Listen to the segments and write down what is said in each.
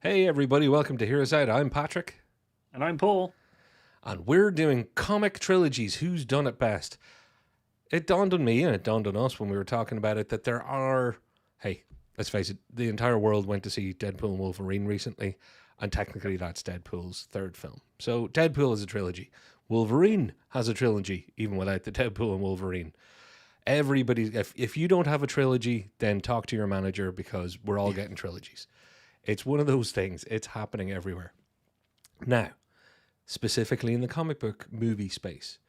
Hey everybody, welcome to Hear Us Out. I'm Patrick. And I'm Paul. And we're doing comic trilogies. Who's done it best? It dawned on me and it dawned on us when we were talking about it that there are, hey, let's face it, the entire world went to see Deadpool and Wolverine recently, and technically that's Deadpool's third film. So Deadpool is a trilogy. Wolverine has a trilogy, even without the Deadpool and Wolverine. Everybody, if you don't have a trilogy, then talk to your manager because we're all getting trilogies. It's one of those things. It's happening everywhere. Now, specifically in the comic book movie space,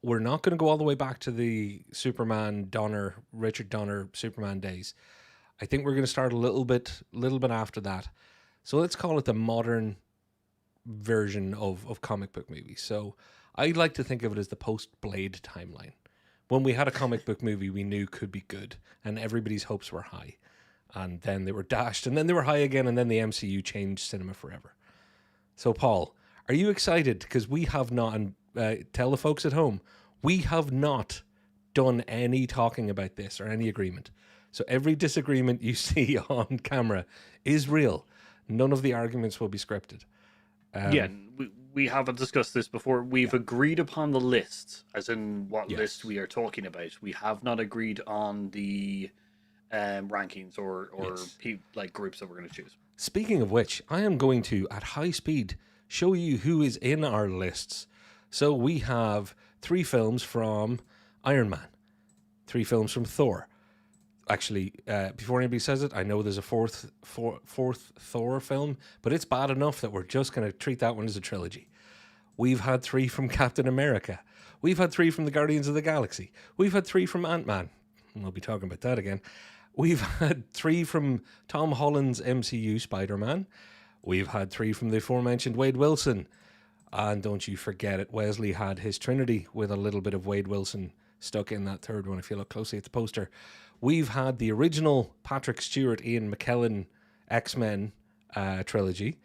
we're not going to go all the way back to the Richard Donner Superman days. I think we're going to start a little bit after that. So let's call it the modern version of comic book movies. So I like to think of it as the post-Blade timeline. When we had a comic book movie we knew could be good and everybody's hopes were high. And then they were dashed, and then they were high again, and then the MCU changed cinema forever. So, Paul, are you excited? Because we have not, and tell the folks at home, we have not done any talking about this or any agreement. So every disagreement you see on camera is real. None of the arguments will be scripted. We haven't discussed this before. We've agreed upon the list, as in what list we are talking about. We have not agreed on the rankings or groups that we're going to choose. Speaking of which, I am going to, at high speed, show you who is in our lists. So we have 3 films from Iron Man, 3 films from Thor. Actually, before anybody says it, I know there's a fourth Thor film, but it's bad enough that we're just going to treat that one as a trilogy. We've had 3 from Captain America. We've had 3 from the Guardians of the Galaxy. We've had 3 from Antman. We'll be talking about that again. We've had 3 from Tom Holland's MCU Spiderman. We've had 3 from the aforementioned Wade Wilson. And don't you forget it, Wesley had his Trinity with a little bit of Wade Wilson stuck in that third one if you look closely at the poster. We've had the original Patrick Stewart, Ian McKellen X-Men trilogy.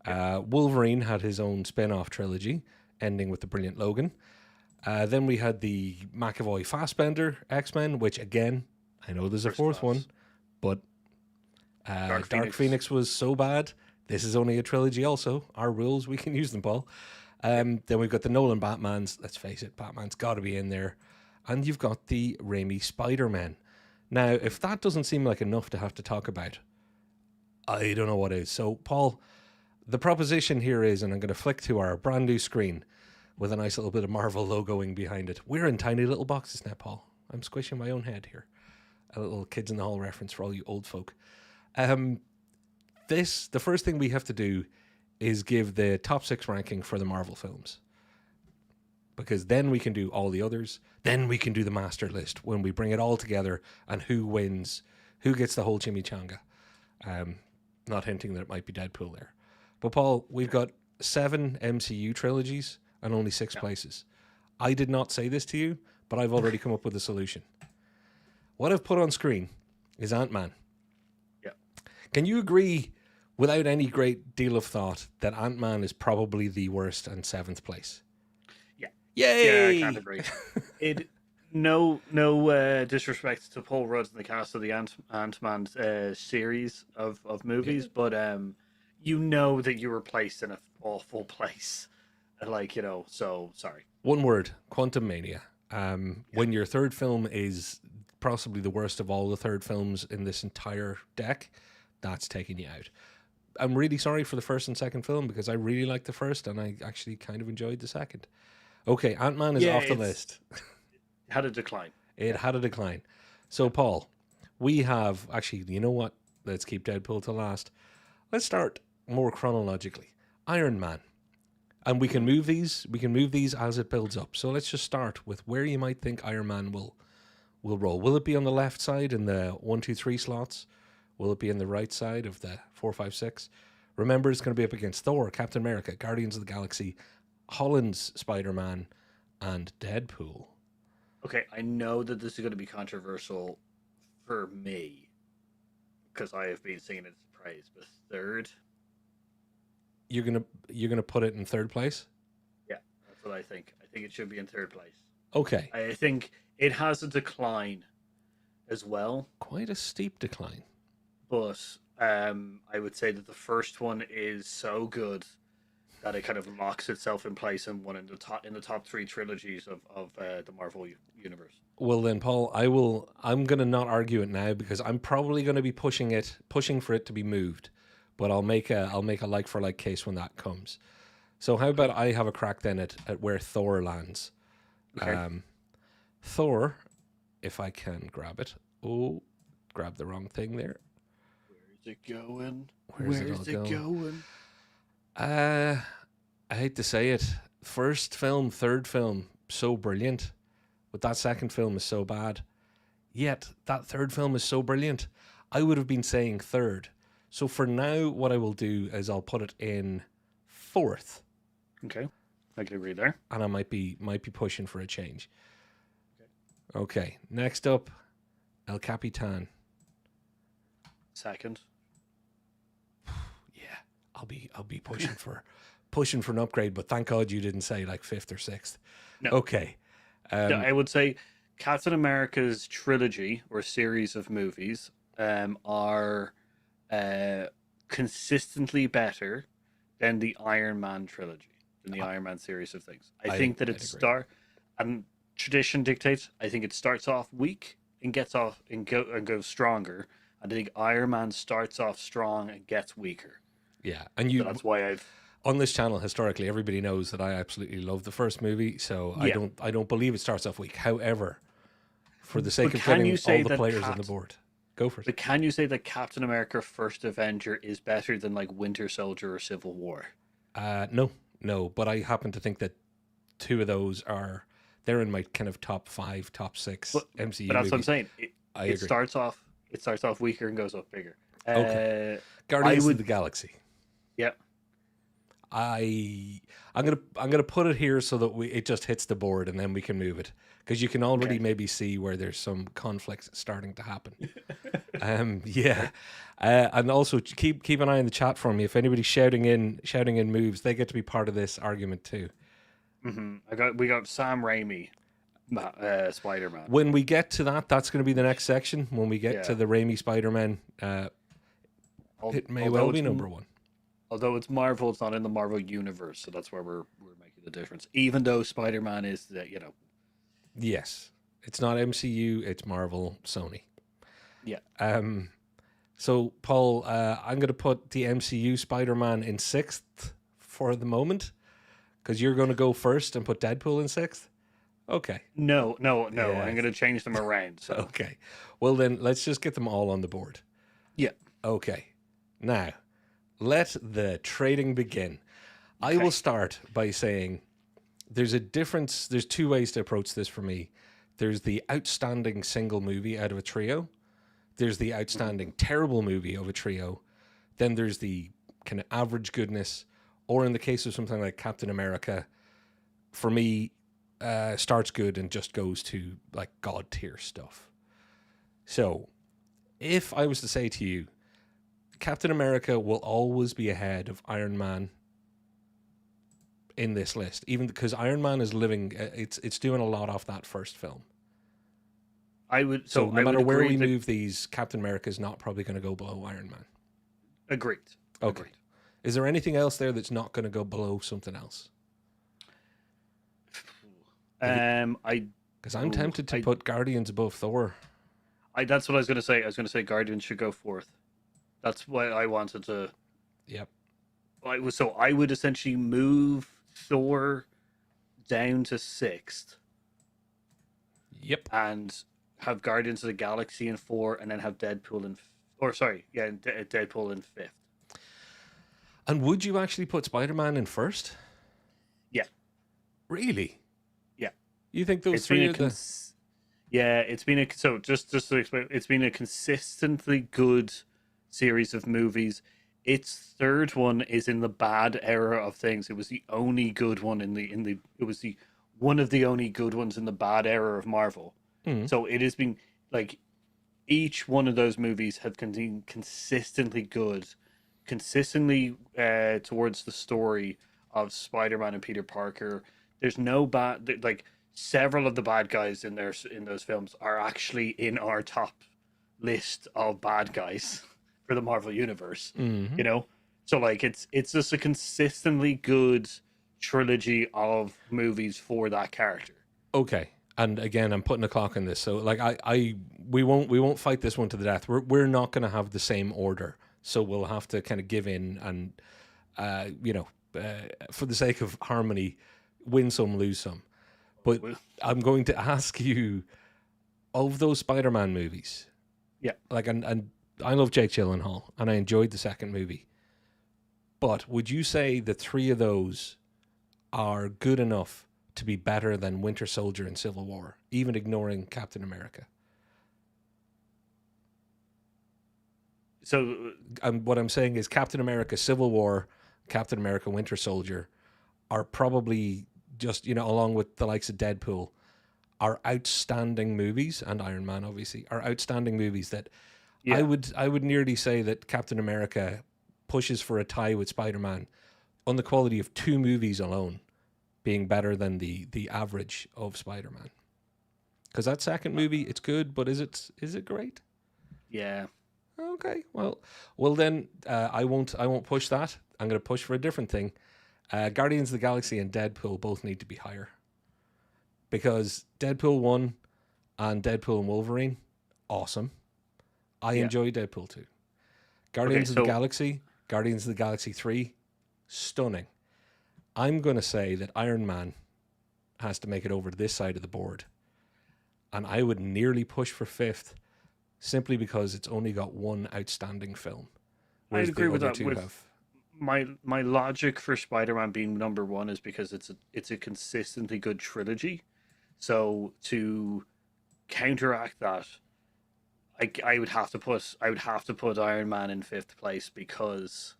Wolverine had his own spin-off trilogy, ending with the brilliant Logan. Then we had the McAvoy Fassbender X-Men, which again, I know there's a fourth one, but Dark Phoenix was so bad. This is only a trilogy also. Our rules, we can use them, Paul. Then we've got the Nolan Batmans. Let's face it, Batman's got to be in there. And you've got the Raimi Spider-Man. Now, if that doesn't seem like enough to have to talk about, I don't know what is. So, Paul, the proposition here is, and I'm going to flick to our brand new screen with a nice little bit of Marvel logoing behind it. We're in tiny little boxes now, Paul. I'm squishing my own head here. A little Kids in the Hall reference for all you old folk. The first thing we have to do is give the top 6 ranking for the Marvel films. Because then we can do all the others. Then we can do the master list when we bring it all together and who wins, who gets the whole chimichanga. Not hinting that it might be Deadpool there. But Paul, we've got 7 MCU trilogies and only 6 places. I did not say this to you, but I've already come up with a solution. What I've put on screen is Ant-Man. Yeah. Can you agree, without any great deal of thought, that Ant-Man is probably the worst and 7th place? Yeah. Yay! Yeah, I can't agree. No disrespect to Paul Rudd and the cast of the Ant-Man series of movies, but you know that you were placed in an awful place. So sorry. One word, Quantum Mania. When your third film is possibly the worst of all the third films in this entire deck, that's taking you out. I'm really sorry for the first and second film because I really liked the first and I actually kind of enjoyed the second. Okay, Ant-Man is off the list. It had a decline. It had a decline. So, Paul, we have... Actually, you know what? Let's keep Deadpool to last. Let's start more chronologically. Iron Man. And we can move these as it builds up. So let's just start with where you might think Iron Man will roll. Will it be on the left side in the 1, 2, 3 slots? Will it be on the right side of the 4, 5, 6? Remember, it's going to be up against Thor, Captain America, Guardians of the Galaxy, Holland's Spider-Man, and Deadpool. Okay, I know that this is going to be controversial for me because I have been singing its praise, but third. You're gonna put it in third place? Yeah, that's what I think. I think it should be in third place. Okay. I think it has a decline as well. Quite a steep decline. But I would say that the first one is so good that it kind of locks itself in place and one in the top three trilogies of the Marvel universe. Well then, Paul, I'm gonna not argue it now because I'm probably gonna be pushing for it to be moved. But I'll make a like for like case when that comes. So how about I have a crack then at where Thor lands? Okay. Thor, if I can grab it. Oh, grab the wrong thing there. Where's it going? Where's it all going? Going? I hate to say it. First film, third film, so brilliant. But that second film is so bad. Yet that third film is so brilliant. I would have been saying third. So for now, what I will do is I'll put it in fourth. Okay. I can agree there. And I might be pushing for a change. Okay. Next up, El Capitan. Second. Yeah, I'll be pushing for an upgrade, but thank God you didn't say like fifth or sixth. No. Okay. Yeah, I would say Captain America's trilogy or series of movies are consistently better than the Iron Man trilogy, than the Iron Man series of things. I think that and tradition dictates. I think it starts off weak and goes stronger. And I think Iron Man starts off strong and gets weaker. Yeah, and So that's why I've on this channel historically everybody knows that I absolutely love the first movie, so I don't believe it starts off weak. However, for the sake of getting all the players on the board, go for it. But can you say that Captain America: First Avenger is better than like Winter Soldier or Civil War? No, but I happen to think that two of those they're in my kind of top 5, top 6 MCU. But that's movies. what I'm saying. It agree. Starts off weaker and goes up bigger. Okay. Guardians of the Galaxy. Yeah. I'm gonna put it here so that it just hits the board and then we can move it because you can already maybe see where there's some conflict starting to happen. And also keep an eye on the chat for me. If anybody's shouting in moves, they get to be part of this argument too. Mm-hmm. We got Sam Raimi, Spider-Man. When we get to that, that's going to be the next section. When we get to the Raimi Spider-Man, it may well be number one. Although it's Marvel, it's not in the Marvel universe, so that's where we're making the difference. Even though Spider-Man is Yes, it's not MCU, it's Marvel, Sony. Yeah. So Paul, I'm going to put the MCU Spider-Man in sixth for the moment, because you're going to go first and put Deadpool in sixth. Okay. No. I'm going to change them around. So. Okay. Well then, let's just get them all on the board. Yeah. Okay. Now, let the trading begin. I will start by saying there's a difference. There's two ways to approach this for me. There's the outstanding single movie out of a trio. There's the outstanding terrible movie of a trio. Then there's the kind of average goodness, or in the case of something like Captain America, for me, starts good and just goes to like God tier stuff. So if I was to say to you, Captain America will always be ahead of Iron Man in this list, even because Iron Man is living. It's doing a lot off that first film. No matter where we move these, Captain America is not probably going to go below Iron Man. Agreed. Okay. Agreed. Is there anything else there that's not going to go below something else? Because I'm tempted to put Guardians above Thor. That's what I was going to say. I was going to say Guardians should go fourth. That's why I wanted to. Yep. I would essentially move Thor down to sixth. Yep. And have Guardians of the Galaxy in 4, and then have Deadpool in fifth. And would you actually put Spider-Man in first? Yeah. Really? Yeah. You think those three are the... Yeah, it's been just to explain, it's been a consistently good series of movies. Its third one is in the bad era of things. It was the only good one one of the only good ones in the bad era of Marvel. Mm-hmm. So it has been like each one of those movies have been consistently good, consistently towards the story of Spider-Man and Peter Parker. There's no bad like several of the bad guys in those films are actually in our top list of bad guys for the Marvel universe. Hmm. You know, so like it's just a consistently good trilogy of movies for that character. Okay. And again, I'm putting a clock on this. So like we won't fight this one to the death. We're not going to have the same order. So we'll have to kind of give in and for the sake of harmony, win some, lose some. But I'm going to ask you, of those Spider-Man movies, Yeah. like and I love Jake Gyllenhaal and I enjoyed the second movie. But would you say the three of those are good enough to be better than Winter Soldier and Civil War, even ignoring Captain America? So What I'm saying is Captain America, Civil War, Captain America, Winter Soldier are probably just, along with the likes of Deadpool, are outstanding movies, and Iron Man obviously are outstanding movies that yeah, I would nearly say that Captain America pushes for a tie with Spider-Man on the quality of two movies alone being better than the average of Spider-Man. Because that second movie, it's good, but is it great? yeah. Okay, well then I won't push that. I'm going to push for a different thing. Guardians of the Galaxy and Deadpool both need to be higher because Deadpool 1 and Deadpool and Wolverine, awesome. I enjoy Deadpool 2. Guardians of the Galaxy, Guardians of the Galaxy 3, stunning. I'm going to say that Iron Man has to make it over to this side of the board. And I would nearly push for fifth simply because it's only got one outstanding film. I'd agree with that. My logic for Spider-Man being number one is because it's a consistently good trilogy. So to counteract that, I would have to put Iron Man in fifth place because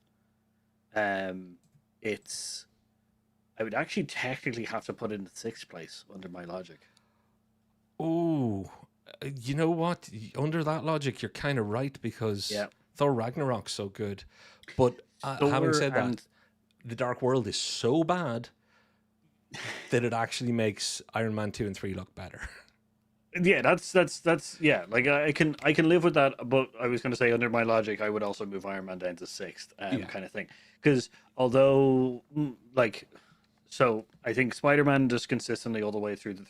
it's I would actually technically have to put it in sixth place under my logic. Oh, you know what? Under that logic, you're kind of right because Thor Ragnarok's so good. But having said that, The Dark World is so bad that it actually makes Iron Man 2 and 3 look better. Yeah, that's yeah. Like I can live with that, but I was going to say under my logic, I would also move Iron Man down to sixth, kind of thing. Because although so I think Spider-Man just consistently all the way through the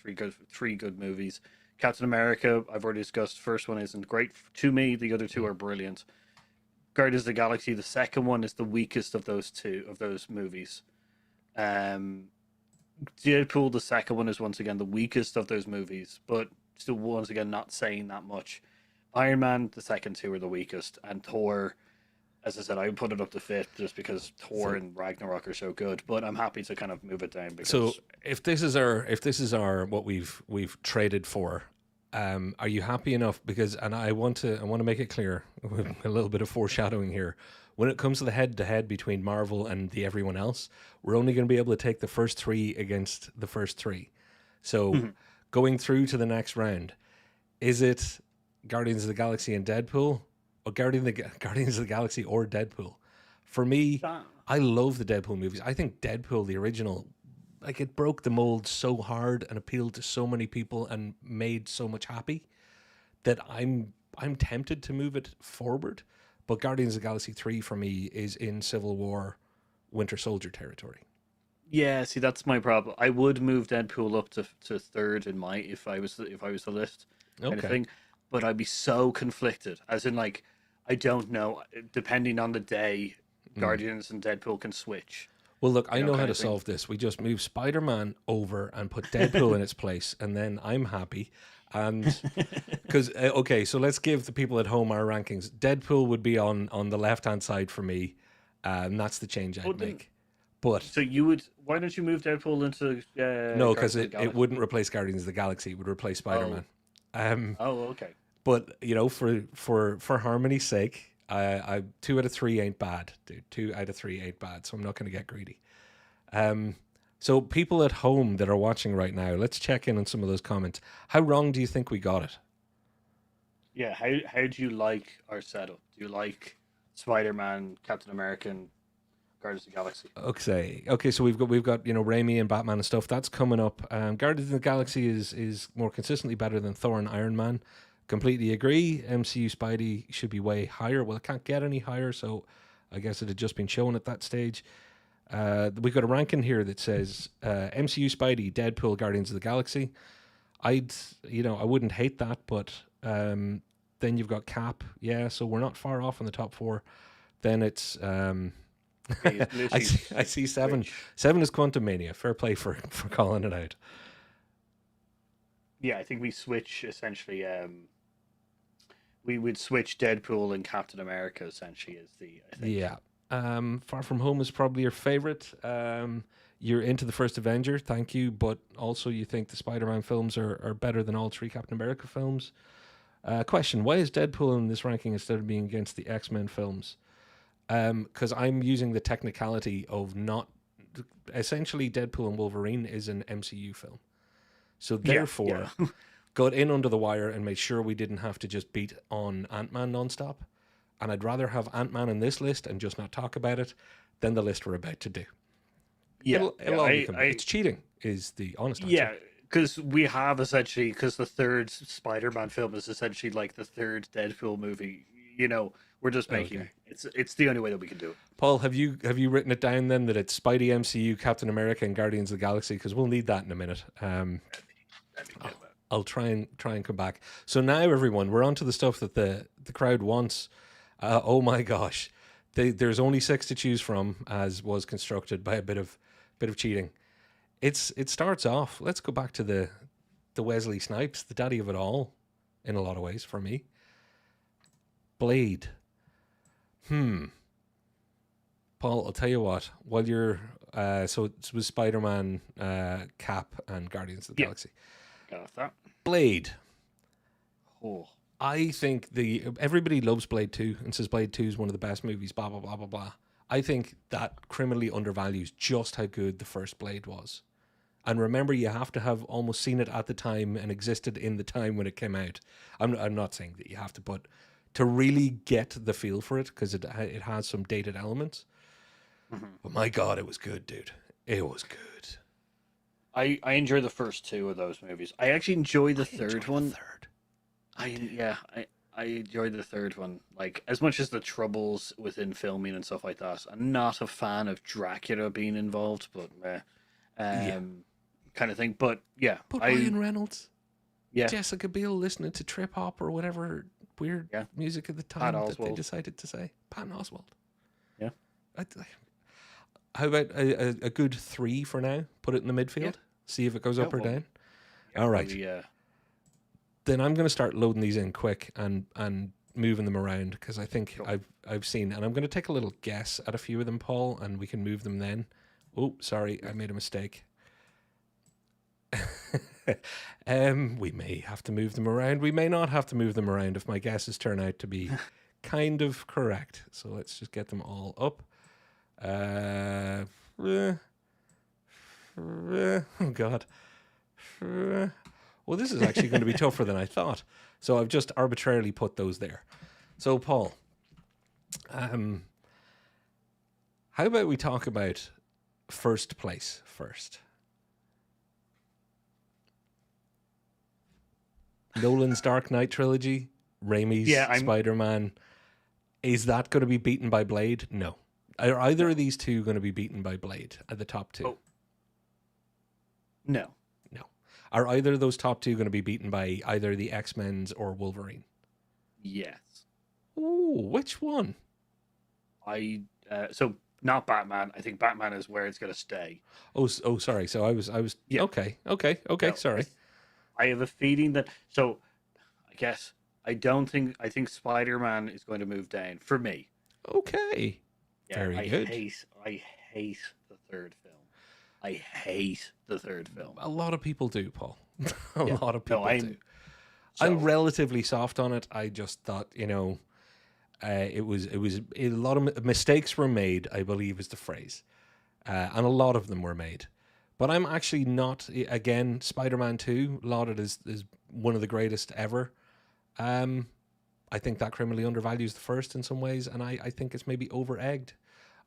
three good movies. Captain America, I've already discussed. First one isn't great to me. The other two are brilliant. Guardians of the Galaxy, the second one is the weakest of those movies. Deadpool, the second one is once again the weakest of those movies, but still once again not saying that much. Iron Man, the second two are the weakest, and Thor, as I said, I would put it up to fifth just because Thor and Ragnarok are so good. But I'm happy to kind of move it down because. So if this is our what we've traded for, are you happy enough? Because I want to make it clear, a little bit of foreshadowing here. When it comes to the head-to-head between Marvel and everyone else, we're only going to be able to take the first three against the first three. So going through to the next round, is it Guardians of the Galaxy and Deadpool, or Guardians of the Galaxy or Deadpool? For me, I love the Deadpool movies. I think Deadpool, the original, like it broke the mold so hard and appealed to so many people and made so much happy that I'm tempted to move it forward. But Guardians of the Galaxy 3 for me is in Civil War, Winter Soldier territory. Yeah, see, that's my problem. I would move Deadpool up to third in my if I was to list kind of thing, but I'd be so conflicted. As in, like, I don't know. Depending on the day, Guardians and Deadpool can switch. Well, look, I know how to solve this. We just move Spider-Man over and put Deadpool in its place, and then I'm happy. And because so let's give the people at home our rankings. Deadpool would be on the left-hand side for me, and that's the change I'd make. But so you would? Why don't you move Deadpool into? No, because it wouldn't replace Guardians of the Galaxy. It would replace Spider-Man. Okay. But for harmony's sake, I 2 out of 3 ain't bad, dude. 2 out of 3 ain't bad. So I'm not going to get greedy. So people at home that are watching right now, let's check in on some of those comments. How wrong do you think we got it? Yeah. How do you like our setup? Do you like Spider-Man, Captain America, and Guardians of the Galaxy? Okay. So we've got Raimi and Batman and stuff that's coming up. Guardians of the Galaxy is more consistently better than Thor and Iron Man. Completely agree. MCU Spidey should be way higher. Well, it can't get any higher, so I guess it had just been shown at that stage. We've got a ranking here that says MCU Spidey, Deadpool, Guardians of the Galaxy. I wouldn't hate that, but then you've got Cap. Yeah, so we're not far off in the top 4. Then it's I see 7. 7 is Quantum Mania. Fair play for calling it out. Yeah, I think we switch essentially. We would switch Deadpool and Captain America essentially as the. I think. Yeah. Far From Home is probably your favorite. You're into the first Avenger, thank you, but also you think the Spider-Man films are better than all 3 Captain America films. Question: why is Deadpool in this ranking instead of being against the X-Men films? Because I'm using the technicality of not essentially Deadpool and Wolverine is an MCU film, so therefore got in under the wire and made sure we didn't have to just beat on Antman nonstop. And I'd rather have Antman in this list and just not talk about it than the list we're about to do. Yeah, it's cheating is the honest answer. Yeah, because we have essentially, because the third Spider-Man film is essentially like the third Deadpool movie. We're just making it's the only way that we can do it. Paul, have you written it down then that it's Spidey, MCU, Captain America, and Guardians of the Galaxy? Because we'll need that in a minute. I'll try and come back. So now, everyone, we're on to the stuff that the crowd wants. Oh my gosh, there's only 6 to choose from, as was constructed by a bit of cheating. It starts off. Let's go back to the Wesley Snipes, the daddy of it all, in a lot of ways for me. Blade. Paul, I'll tell you what. While you're so it was Spider-Man, Cap, and Guardians of the Galaxy. Got that. Blade. Oh. I think everybody loves Blade 2 and says Blade 2 is one of the best movies, blah, blah, blah, blah, blah. I think that criminally undervalues just how good the first Blade was. And remember, you have to have almost seen it at the time and existed in the time when it came out. I'm not saying that you have to, but to really get the feel for it, because it has some dated elements. Mm-hmm. But my God, it was good, dude. It was good. I enjoy the first 2 of those movies. I actually enjoy the third one. I enjoyed the third one. Like, as much as the troubles within filming and stuff like that. I'm not a fan of Dracula being involved, but kind of thing. But yeah, but Ryan Reynolds, yeah, Jessica Biel listening to trip hop or whatever weird music at the time that they decided to say. Patton Oswalt. Yeah. How about a good 3 for now? Put it in the midfield. Yeah. See if it goes up or down. Yeah, all right. Then I'm going to start loading these in quick and moving them around, because I think I've seen, and I'm going to take a little guess at a few of them, Paul, and we can move them then. Oh, sorry, I made a mistake. We may have to move them around. We may not have to move them around if my guesses turn out to be kind of correct. So let's just get them all up. Oh God. Well, this is actually going to be tougher than I thought. So I've just arbitrarily put those there. So Paul, how about we talk about first place first? Nolan's Dark Knight trilogy, Raimi's Spider-Man. Is that going to be beaten by Blade? No. Are either of these two going to be beaten by Blade at the top 2? Oh. No. Are either of those top 2 going to be beaten by either the X-Men's or Wolverine? Yes. Ooh, which one? So not Batman. I think Batman is where it's going to stay. Oh, sorry. So I was. Yeah. Okay. No, sorry. I have a feeling that. So, I guess I think Spider-Man is going to move down for me. Okay. Yeah, very good. I hate the third film. I hate the third film. A lot of people do, Paul. A lot of people do. So, I'm relatively soft on it. I just thought, it was a lot of mistakes were made, I believe is the phrase. And a lot of them were made. But I'm actually not, again, Spider-Man 2, lauded as one of the greatest ever. I think that criminally undervalues the first in some ways, and I think it's maybe over-egged.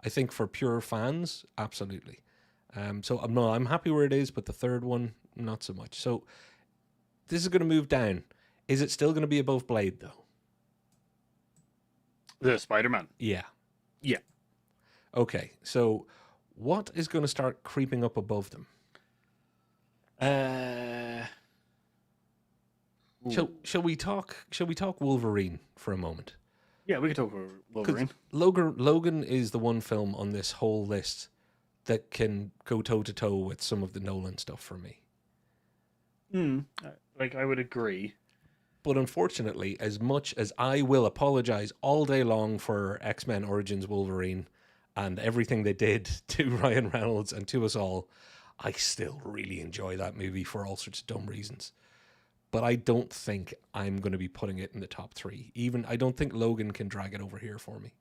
I think for pure fans, absolutely. So I'm happy where it is, but the third one, not so much. So this is going to move down. Is it still going to be above Blade, though? The Spider-Man. Yeah. Yeah. Okay, so what is going to start creeping up above them? Shall we talk? Shall we talk Wolverine for a moment? Yeah, we can talk about Wolverine. Logan is the one film on this whole list that can go toe to toe with some of the Nolan stuff for me. Like, I would agree. But unfortunately, as much as I will apologize all day long for X-Men Origins Wolverine and everything they did to Ryan Reynolds and to us all, I still really enjoy that movie for all sorts of dumb reasons. But I don't think I'm going to be putting it in the top 3. Even I don't think Logan can drag it over here for me.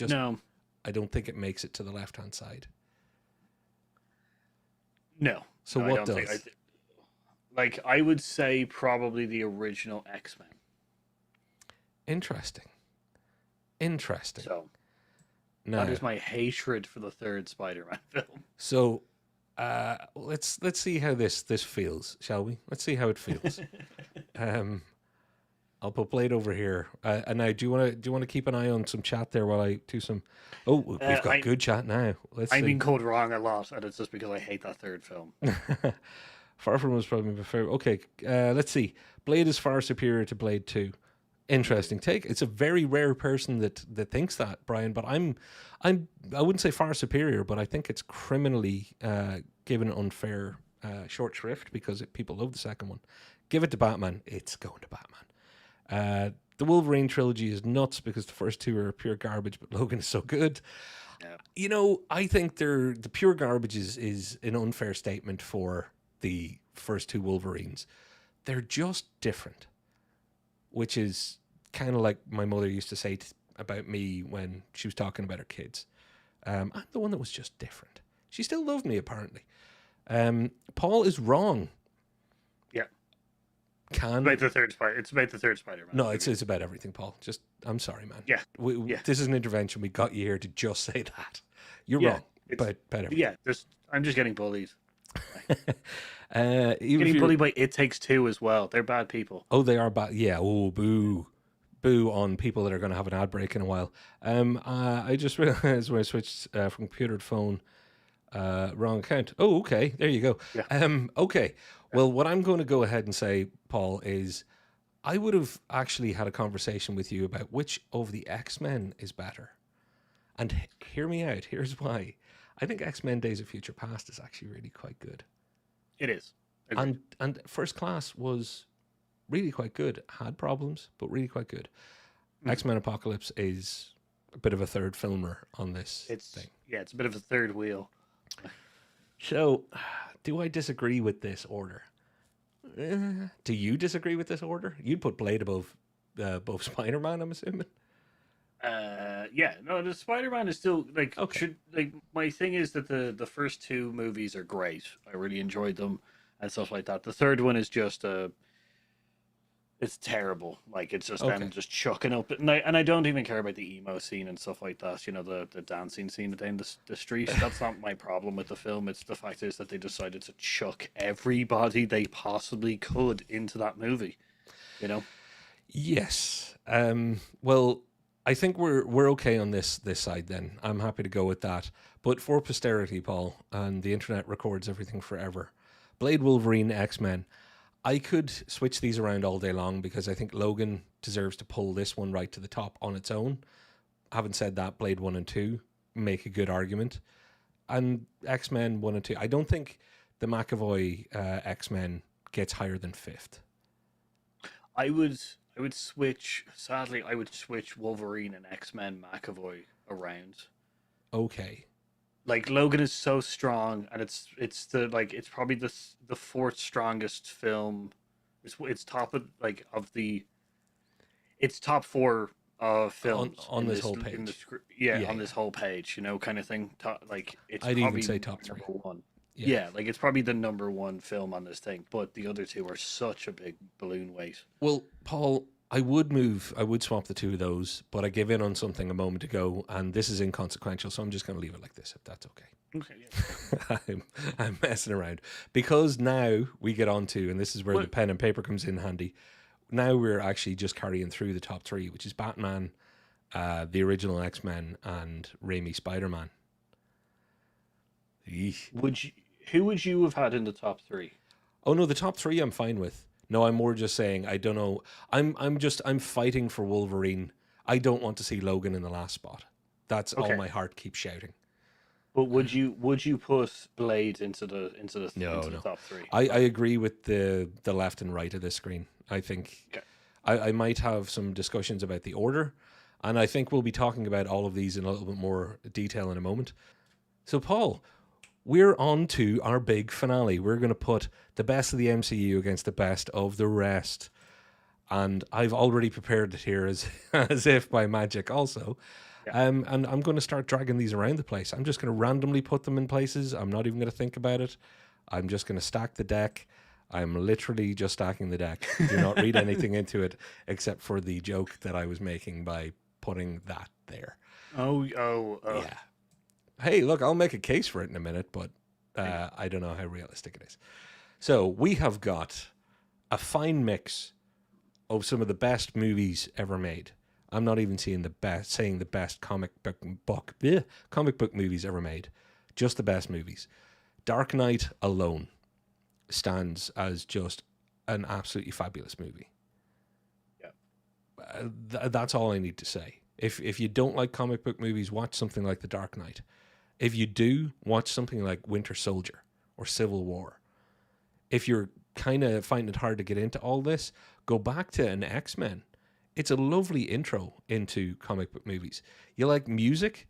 No. I don't think it makes it to the left-hand side. No. So no, what does? I would say probably the original X-Men. Interesting. So now, that is my hatred for the third Spider-Man film. So let's see how this feels, shall we? Let's see how it feels. I'll put Blade over here. And now, do you want to keep an eye on some chat there while I do some? Oh, we've got good chat now. I've been called wrong a lot, and it's just because I hate that third film. Far From was probably my favorite. Okay, let's see. Blade is far superior to Blade 2. Interesting take. It's a very rare person that thinks that, Brian. But I wouldn't say far superior, but I think it's criminally given unfair short shrift because people love the second one. Give it to Batman. It's going to Batman. The Wolverine trilogy is nuts because the first two are pure garbage, but Logan is so good. Yeah. You know, I think the pure garbage is an unfair statement for the first two Wolverines. They're just different, which is kind of like my mother used to say about me when she was talking about her kids. I'm the one that was just different. She still loved me, apparently. Paul is wrong. Yeah. It's about the third Spider-Man. No, it's about everything, Paul. I'm sorry, man. Yeah. This is an intervention. We got you here to just say that. You're wrong. About everything. Yeah, I'm just getting bullied. Getting bullied by It Takes Two as well. They're bad people. Oh, they are bad. Yeah. Oh, boo on people that are going to have an ad break in a while. I just realized when I switched from computer to phone, wrong account. Oh, okay. There you go. Yeah. Okay. Well, what I'm going to go ahead and say, Paul, is I would have actually had a conversation with you about which of the X-Men is better. And hear me out. Here's why. I think X-Men Days of Future Past is actually really quite good. It is. And First Class was really quite good. Had problems, but really quite good. X-Men Apocalypse is a bit of a third filmer on this thing. Yeah, it's a bit of a third wheel. So, do I disagree with this order? Do you disagree with this order? You'd put Blade above Spider-Man, I'm assuming? Yeah, no, the Spider-Man is still my thing is that the first two movies are great. I really enjoyed them and stuff like that. The third one is just it's terrible. Like, it's just them just chucking up, and I don't even care about the emo scene and stuff like that. You know, the dancing scene down the street. That's not my problem with the film. It's the fact is that they decided to chuck everybody they possibly could into that movie. You know. Yes. Well, I think we're okay on this side then. I'm happy to go with that. But for posterity, Paul, and the internet records everything forever, Blade, Wolverine, X-Men, I could switch these around all day long because I think Logan deserves to pull this one right to the top on its own. Having said that, Blade 1 and 2 make a good argument. And X-Men 1 and 2, I don't think the McAvoy X-Men gets higher than 5th. I would switch. Sadly, I would switch Wolverine and X-Men McAvoy around. Okay. Like, Logan is so strong, and it's probably the fourth strongest film. It's top of it's top 4 films on this whole page. On this whole page, you know, kind of thing. It's I'd probably even say top 3. Number 1. Yeah, like, it's probably the number 1 film on this thing, but the other two are such a big balloon weight. Well, Paul, I would swap the two of those, but I gave in on something a moment ago, and this is inconsequential, so I'm just going to leave it like this, if that's okay. Okay, yeah. I'm messing around. Because now we get on to, and this is where the pen and paper comes in handy, now we're actually just carrying through the top three, which is Batman, the original X-Men, and Raimi Spider-Man. Eesh. Who would you have had in the top three? Oh no, the top three I'm fine with. No, I'm more just saying I don't know. I'm fighting for Wolverine. I don't want to see Logan in the last spot. That's all Okay. my heart keeps shouting. But would you put Blade into the No. top three? I agree with the left and right of this screen. I think Okay. I might have some discussions about the order, and I think we'll be talking about all of these in a little bit more detail in a moment. So, Paul, we're on to our big finale. We're going to put the best of the MCU against the best of the rest. And I've already prepared it here as, as if by magic also. Yeah. And I'm going to start dragging these around the place. I'm just going to randomly put them in places. I'm not even going to think about it. I'm just going to stack the deck. I'm literally just stacking the deck. Do not read anything into it except for the joke that I was making by putting that there. Oh. Yeah. Hey, look, I'll make a case for it in a minute, but I don't know how realistic it is. So we have got a fine mix of some of the best movies ever made. I'm not even saying the best comic book movies ever made. Just the best movies. Dark Knight alone stands as just an absolutely fabulous movie. Yeah. That's all I need to say. If you don't like comic book movies, watch something like The Dark Knight. If you do, watch something like Winter Soldier or Civil War. If you're kind of finding it hard to get into all this, go back to an X-Men. It's a lovely intro into comic book movies. You like music?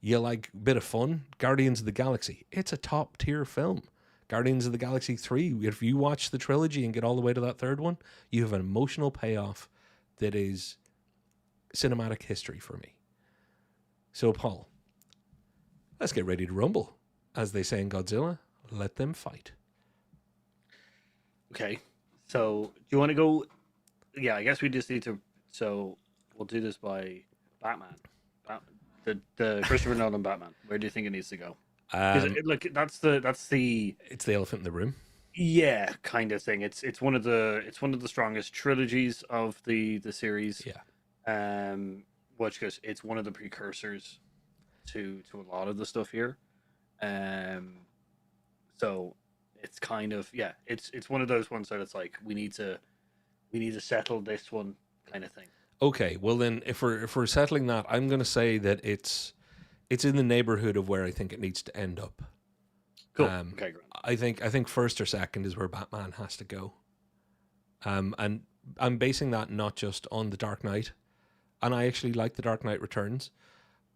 You like a bit of fun? Guardians of the Galaxy. It's a top tier film. Guardians of the Galaxy 3, if you watch the trilogy and get all the way to that third one, you have an emotional payoff that is cinematic history for me. So, Paul, let's get ready to rumble. As they say in Godzilla, let them fight. Okay. So do you want to go? Yeah, I guess we just need to. So we'll do this by Batman. The Christopher Nolan Batman. Where do you think it needs to go? Look, that's the It's the elephant in the room. yeah kind of thing. It's one of the strongest trilogies of the series. Yeah. Which because it's one of the precursors to a lot of the stuff here. So it's kind of it's one of those ones that it's like we need to settle this one kind of thing. Okay, well then, if we're settling that, I'm going to say that it's in the neighborhood of where I think it needs to end up. Cool. Okay, great. I think first or second is where Batman has to go. And I'm basing that not just on The Dark Knight, and I actually like The Dark Knight Returns,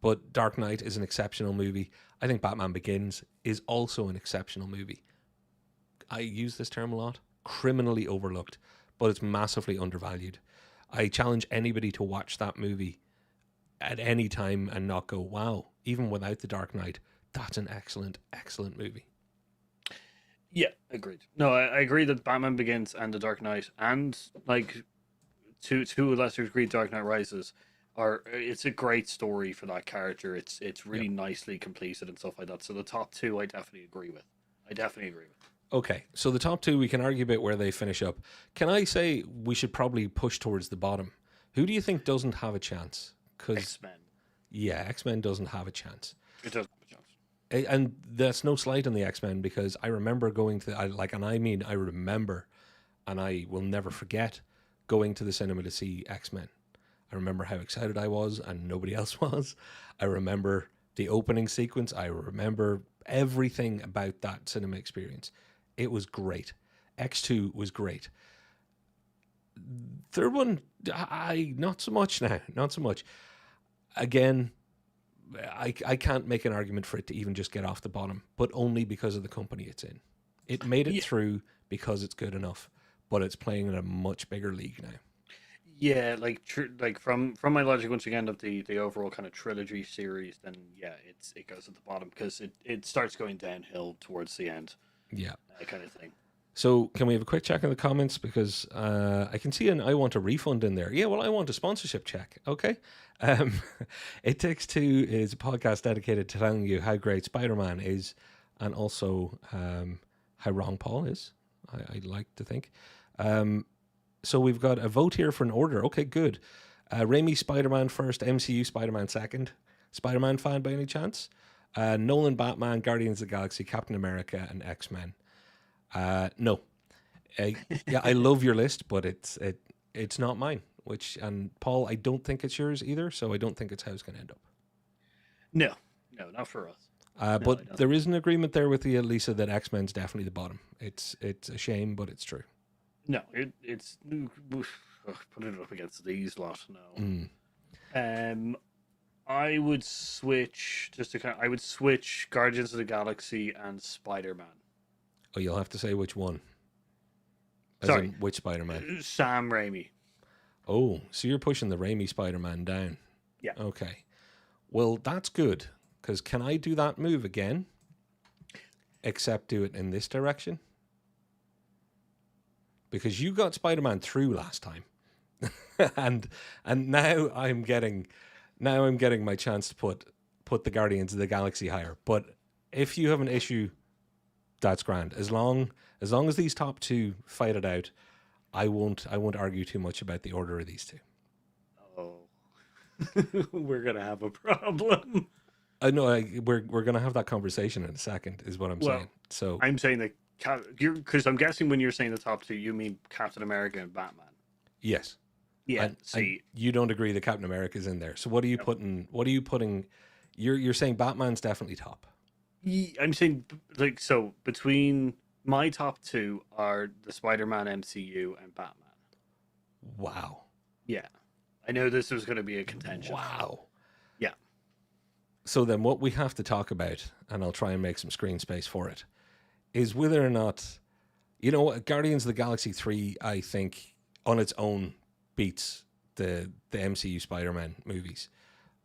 but Dark Knight is an exceptional movie. I think Batman Begins is also an exceptional movie. I use this term a lot. Criminally overlooked, but it's massively undervalued. I challenge anybody to watch that movie at any time and not go, wow, even without The Dark Knight, that's an excellent, excellent movie. Yeah, agreed. No, I agree that Batman Begins and The Dark Knight, and like to a lesser degree, Dark Knight Rises, it's a great story for that character. It's really nicely completed and stuff like that. So the top two, I definitely agree with. Okay, so the top two, we can argue about where they finish up. Can I say we should probably push towards the bottom? Who do you think doesn't have a chance? Because X-Men. Yeah, X-Men doesn't have a chance. It doesn't have a chance. And that's no slight on the X-Men, because I remember going to, I remember, and I will never forget, going to the cinema to see X-Men. I remember how excited I was and nobody else was. I remember the opening sequence. I remember everything about that cinema experience. It was great. X2 was great. Third one, not so much now. Not so much. Again, I can't make an argument for it to even just get off the bottom, but only because of the company it's in. It made it through because it's good enough, but it's playing in a much bigger league now. Yeah, like from my logic once again of the overall kind of trilogy series, then it goes at the bottom because it starts going downhill towards the end. Yeah, kind of thing. So can we have a quick check in the comments, because I can see an I want a refund in there. Yeah, well, I want a sponsorship check. Okay. It Takes Two is a podcast dedicated to telling you how great Spider-Man is, and also how wrong Paul is, I'd like to think. So we've got a vote here for an order. Okay, good. Raimi Spider-Man first, MCU Spider-Man second. Spider-Man fan by any chance? Nolan Batman, Guardians of the Galaxy, Captain America, and X-Men. No. Yeah, I love your list, but it's not mine. And Paul, I don't think it's yours either, so I don't think it's how it's going to end up. No, not for us. But there is an agreement there with you, Lisa, that X-Men's definitely the bottom. It's a shame, but it's true. No, it's put it up against these lot. No. I would switch I would switch Guardians of the Galaxy and Spider-Man. Oh, you'll have to say which one. Sorry, which Spider-Man? Sam Raimi. Oh, so you're pushing the Raimi Spider-Man down. Yeah. Okay. Well, that's good, because can I do that move again? Except do it in this direction? Because you got Spider-Man through last time. and now I'm getting my chance to put the Guardians of the Galaxy higher. But if you have an issue, that's grand. As long as these top two fight it out, I won't argue too much about the order of these two. Oh, we're gonna have a problem. I know we're gonna have that conversation in a second. Is what I'm saying. So I'm saying that because I'm guessing when you're saying the top two, you mean Captain America and Batman. Yes. Yeah. And you don't agree that Captain America's in there. So what are you putting? What are you putting? You're saying Batman's definitely top. I'm saying so between my top two are the Spider-Man MCU and Batman. Wow. Yeah. I know this was going to be a contention. Wow. Yeah. So then what we have to talk about, and I'll try and make some screen space for it, is whether or not, Guardians of the Galaxy 3, I think, on its own beats the MCU Spider-Man movies.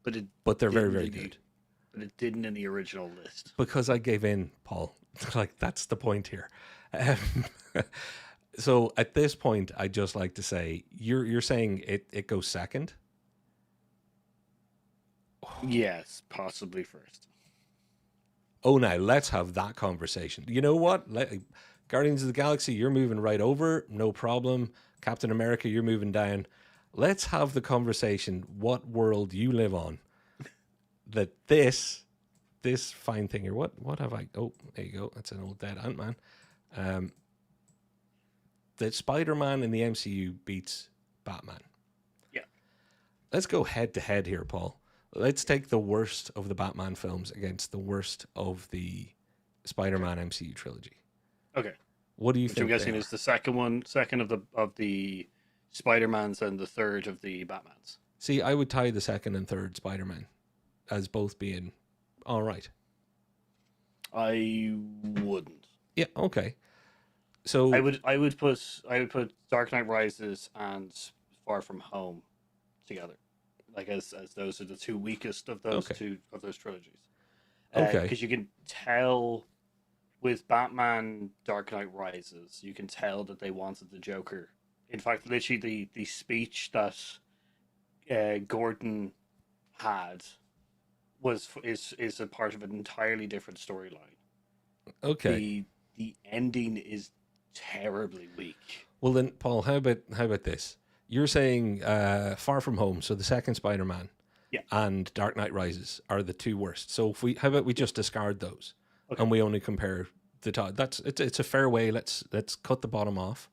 But they're very, very good. But it didn't in the original list. Because I gave in, Paul. That's the point here. So at this point, I'd just like to say, you're saying it goes second? Yes, possibly first. Oh, now let's have that conversation. You know what? Guardians of the Galaxy, you're moving right over. No problem. Captain America, you're moving down. Let's have the conversation. What world you live on? That this fine thing here. What have I? Oh, there you go. That's an old dead Antman. That Spider-Man in the MCU beats Batman. Yeah. Let's go head to head here, Paul. Let's take the worst of the Batman films against the worst of the Spider-Man MCU trilogy. Okay. What do you think? I'm guessing is the second of the Spider-Mans and the third of the Batmans. See, I would tie the second and third Spider-Man as both being all right. I wouldn't. Yeah, okay. So I would put Dark Knight Rises and Far From Home together, like as those are the two weakest of those trilogies. Okay. Because you can tell with Batman Dark Knight Rises, you can tell that they wanted the Joker. In fact, literally the speech that Gordon had is a part of an entirely different storyline. Okay. The ending is terribly weak. Well then, Paul, how about this? You're saying Far From Home, so the second Spider-Man, and Dark Knight Rises are the two worst. So how about we just discard those, and we only compare the top? It's a fair way. Let's cut the bottom off,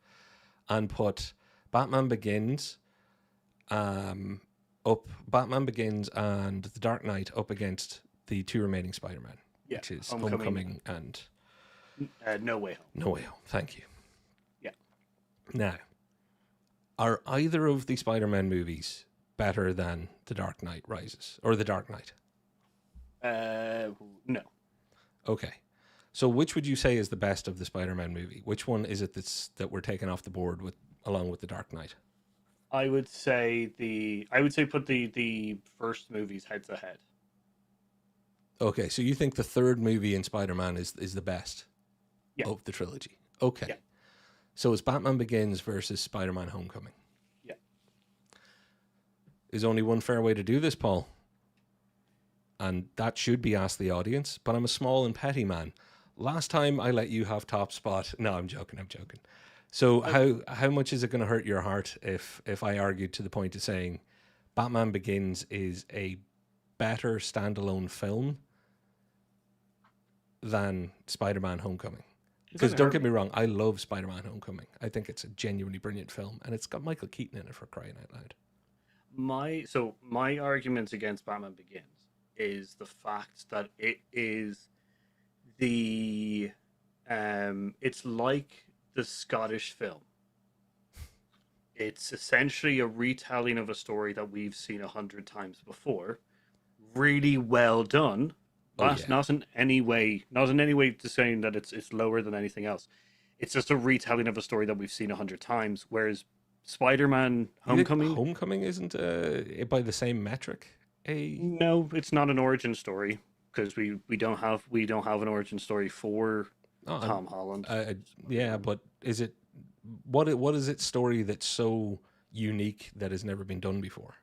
and put Batman Begins, up. Batman Begins and The Dark Knight up against the two remaining Spider-Man, which is Homecoming and No Way Home. No Way Home. Thank you. Yeah. Now, are either of the Spider-Man movies better than The Dark Knight Rises or The Dark Knight? No. Okay. So which would you say is the best of the Spider-Man movie? Which one is it that we're taking off the board along with The Dark Knight? I would say put the first movies head to head. Okay, so you think the third movie in Spider-Man is the best of the trilogy? Okay. Yeah. So it's Batman Begins versus Spider-Man Homecoming. Yeah. There's only one fair way to do this, Paul. And that should be asked the audience, but I'm a small and petty man. Last time I let you have top spot. No, I'm joking. So how much is it going to hurt your heart if I argued to the point of saying Batman Begins is a better standalone film than Spider-Man Homecoming? Because don't get me wrong, I love Spider-Man Homecoming. I think it's a genuinely brilliant film, and it's got Michael Keaton in it, for crying out loud. My arguments against Batman Begins is the fact that it is the it's like the Scottish film. It's essentially a retelling of a story that we've seen 100 times before. Really well done. Not in any way to saying that it's lower than anything else. It's just a retelling of a story that we've seen 100 times. Whereas Spider-Man Homecoming isn't by the same metric. No, it's not an origin story because we don't have an origin story for Tom Holland. Yeah, but is it what is its story that's so unique that has never been done before?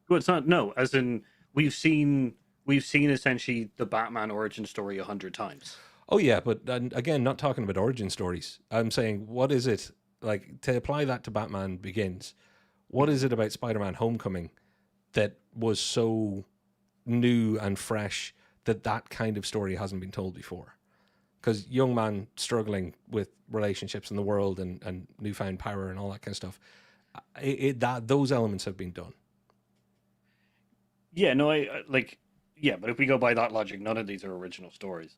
Well, it's not. No, as in we've seen essentially the Batman origin story 100 times. Oh yeah, but again, not talking about origin stories. I'm saying, what is it like to apply that to Batman Begins? What is it about Spider-Man Homecoming that was so new and fresh that kind of story hasn't been told before? Because young man struggling with relationships in the world and newfound power and all that kind of stuff, those elements have been done. Yeah, no, I like. Yeah, but if we go by that logic, none of these are original stories.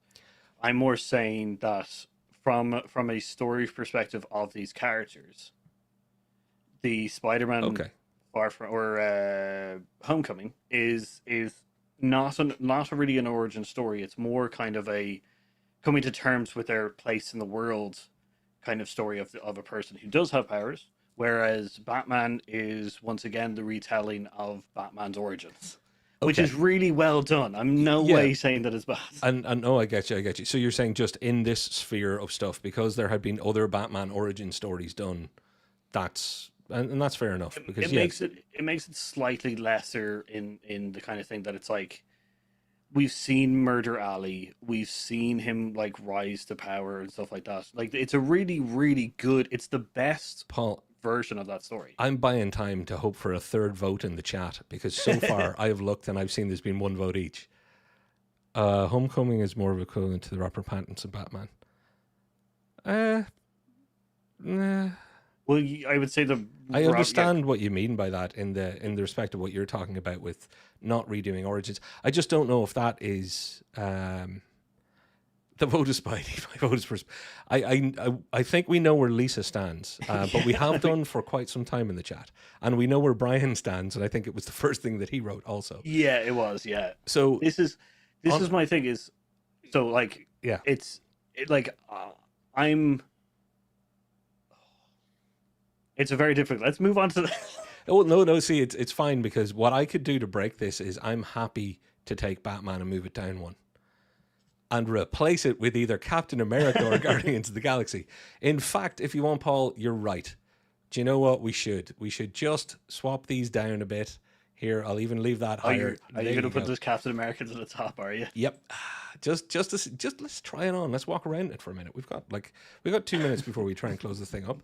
I'm more saying that from a story perspective of these characters, the Spider-Man Homecoming is not really an origin story. It's more kind of a coming to terms with their place in the world kind of story of a person who does have powers, whereas Batman is once again the retelling of Batman's origins. Which is really well done. I'm no way saying that it's bad. And no, I get you. So you're saying just in this sphere of stuff, because there had been other Batman origin stories done, that's fair enough. Because it makes it slightly lesser in the kind of thing that it's like we've seen Murder Alley, we've seen him like rise to power and stuff like that. Like it's a really, really good. It's the best version of that story. I'm buying time to hope for a third vote in the chat because so far I have looked and I've seen there's been one vote each. Homecoming is more of equivalent to the Robert Pattinson Batman. Nah. Well, I would say I understand what you mean by that in the respect of what you're talking about with not redoing origins. I just don't know if that is the vote is Spidey. My vote is for. I think we know where Lisa stands, but we have done for quite some time in the chat, and we know where Brian stands. And I think it was the first thing that he wrote, also. Yeah, it was. Yeah. So this is my thing. Is so like I'm. It's a very difficult. Let's move on to. Oh no! See, it's fine because what I could do to break this is I'm happy to take Batman and move it down one. And replace it with either Captain America or Guardians of the Galaxy. In fact, if you want, Paul, you're right. Do you know what we should? We should just swap these down a bit. Here, I'll even leave that higher. Are you going to put this Captain America to the top? Are you? Yep. Just let's try it on. Let's walk around it for a minute. We've got 2 minutes before we try and close this thing up.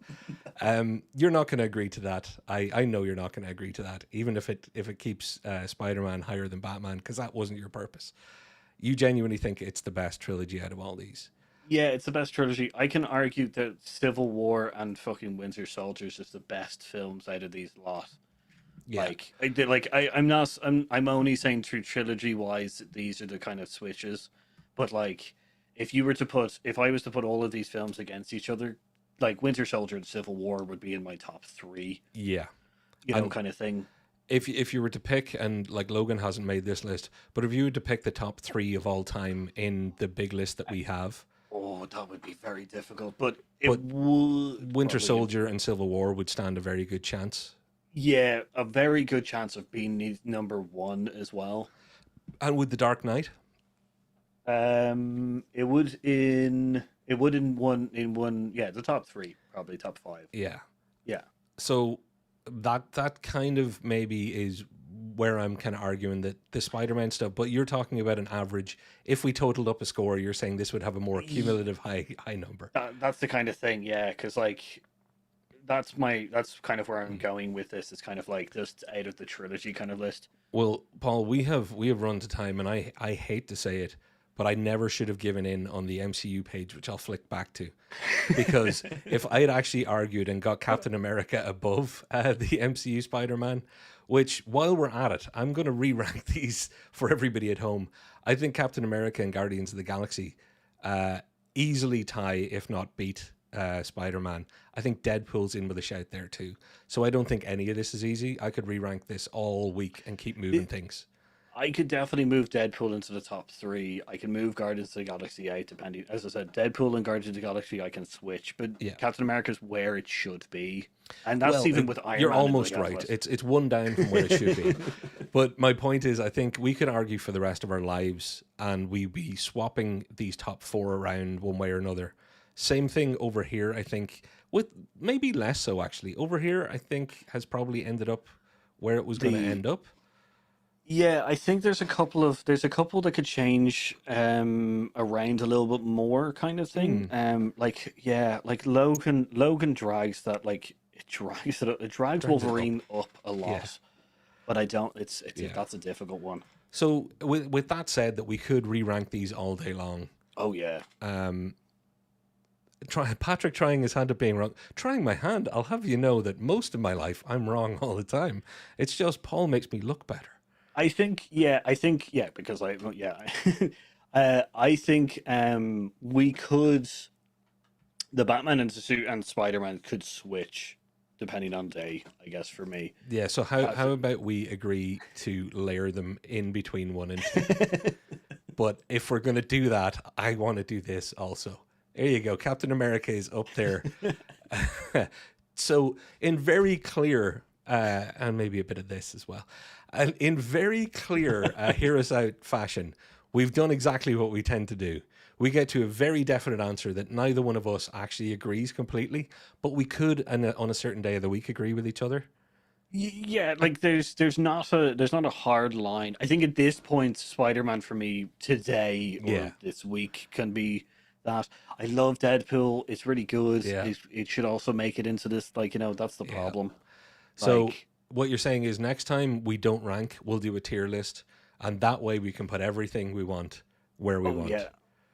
You're not going to agree to that. I know you're not going to agree to that, even if it keeps Spider-Man higher than Batman, because that wasn't your purpose. You genuinely think it's the best trilogy out of all these? Yeah, it's the best trilogy. I can argue that Civil War and fucking Winter Soldier is just the best films out of these lot. Yeah. I'm only saying through trilogy wise, these are the kind of switches. But like, if I was to put all of these films against each other, like Winter Soldier and Civil War would be in my top 3. Yeah. Kind of thing. If you were to pick, and like Logan hasn't made this list, but if you were to pick the top 3 of all time in the big list that we have, that would be very difficult. But Winter Soldier and Civil War would stand a very good chance. Yeah, a very good chance of being number 1 as well. And with The Dark Knight, it would in one. Yeah, the top 3, probably top 5. Yeah. So that kind of maybe is where I'm kind of arguing that the Spider-Man stuff, but you're talking about an average. If we totaled up a score, you're saying this would have a more cumulative high number. That's the kind of thing, yeah, because like that's kind of where I'm going with this. It's kind of like just out of the trilogy kind of list. Well, Paul, we have run to time, and I hate to say it, but I never should have given in on the MCU page, which I'll flick back to, because if I had actually argued and got Captain America above the MCU Spider-Man, which while we're at it, I'm going to re-rank these for everybody at home. I think Captain America and Guardians of the Galaxy easily tie, if not beat, Spider-Man. I think Deadpool's in with a shout there too. So I don't think any of this is easy. I could re-rank this all week and keep moving things. I could definitely move Deadpool into the top 3. I can move Guardians of the Galaxy out, depending. As I said, Deadpool and Guardians of the Galaxy, I can switch, but Yeah. Captain America's where it should be, and that's even with Iron Man. You're in the almost gas right. list. It's one down from where it should be. But my point is, I think we could argue for the rest of our lives, and we'd be swapping these top 4 around one way or another. Same thing over here, I think, with maybe less so actually. Over here, I think has probably ended up where it was going to end up. Yeah, I think there's a couple that could change around a little bit more, kind of thing. Like Logan drags that, like it drags Wolverine up a lot. Yeah. But I don't. That's a difficult one. So with that said, that we could re-rank these all day long. Oh yeah. Patrick trying his hand at being wrong. Trying my hand, I'll have you know that most of my life I'm wrong all the time. It's just Paul makes me look better. I think because I think we could, the Batman and Spider-Man could switch depending on day, I guess, for me. Yeah, so how about we agree to layer them in between 1 and 2? But if we're going to do that, I want to do this also. There you go. Captain America is up there. So in very clear, and maybe a bit of this as well, and in very clear hear us out fashion, we've done exactly what we tend to do. We get to a very definite answer that neither one of us actually agrees completely, but we could on a certain day of the week agree with each other. Yeah, like there's not a hard line. I think at this point, Spider-Man for me today or this week can be that. I love Deadpool. It's really good. Yeah. It should also make it into this. Like, that's the problem. So what you're saying is next time we don't rank, we'll do a tier list, and that way we can put everything we want where we want.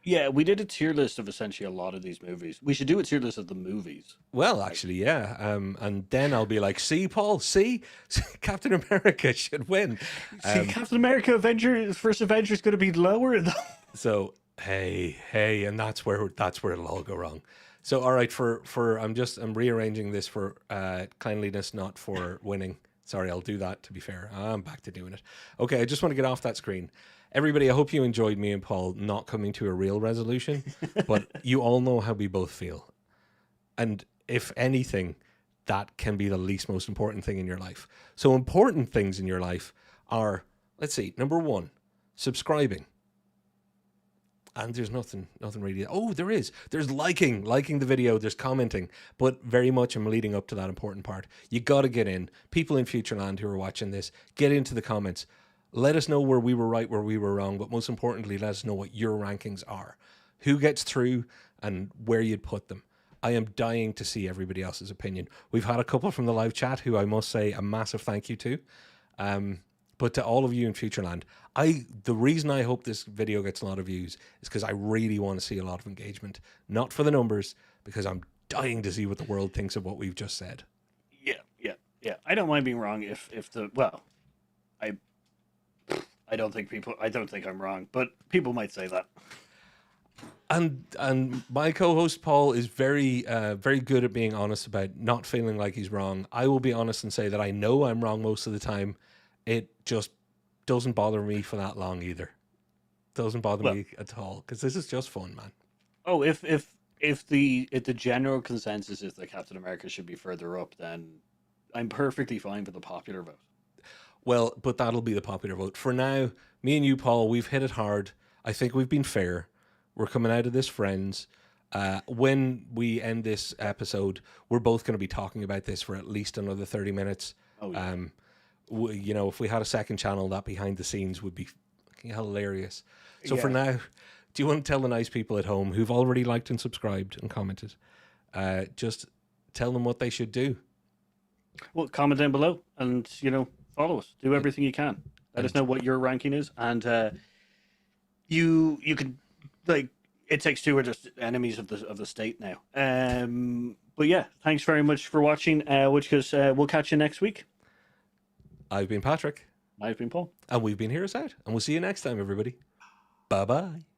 Yeah, we did a tier list of essentially a lot of these movies. We should do a tier list of the movies. Well, actually, yeah. And then I'll be like, see, Paul, see? Captain America should win. Captain America first Avenger is going to be lower though. So, hey, and that's where it'll all go wrong. So, all right, I'm rearranging this for cleanliness, not for winning. Sorry, I'll do that, to be fair. I'm back to doing it. Okay, I just want to get off that screen. Everybody, I hope you enjoyed me and Paul not coming to a real resolution, but you all know how we both feel. And if anything, that can be the least most important thing in your life. So important things in your life are, let's see, number 1, subscribing. And there's nothing really. Oh, there is. There's liking the video. There's commenting. But very much I'm leading up to that important part. You got to get in. People in Futureland who are watching this, get into the comments. Let us know where we were right, where we were wrong. But most importantly, let us know what your rankings are. Who gets through and where you'd put them. I am dying to see everybody else's opinion. We've had a couple from the live chat who I must say a massive thank you to. But to all of you in Futureland, the reason I hope this video gets a lot of views is because I really want to see a lot of engagement. Not for the numbers, because I'm dying to see what the world thinks of what we've just said. Yeah. I don't mind being wrong I don't think I'm wrong, but people might say that. And my co-host Paul is very good at being honest about not feeling like he's wrong. I will be honest and say that I know I'm wrong most of the time. It just doesn't bother me for that long either. Doesn't bother me at all, because this is just fun, man. Oh, if the general consensus is that Captain America should be further up, then I'm perfectly fine with the popular vote. Well, but that'll be the popular vote. For now, me and you, Paul, we've hit it hard. I think we've been fair. We're coming out of this friends. When we end this episode, we're both going to be talking about this for at least another 30 minutes. Oh, yeah. If we had a second channel, that behind the scenes would be fucking hilarious. So for now, do you want to tell the nice people at home who've already liked and subscribed and commented, just tell them what they should do. Well, comment down below and, follow us. Do everything you can. Let us know what your ranking is. And you can, like, It Takes Two are just enemies of the state now. But yeah, thanks very much for watching, we'll catch you next week. I've been Patrick. I've been Paul. And we've been Heroes Out. And we'll see you next time, everybody. Bye-bye.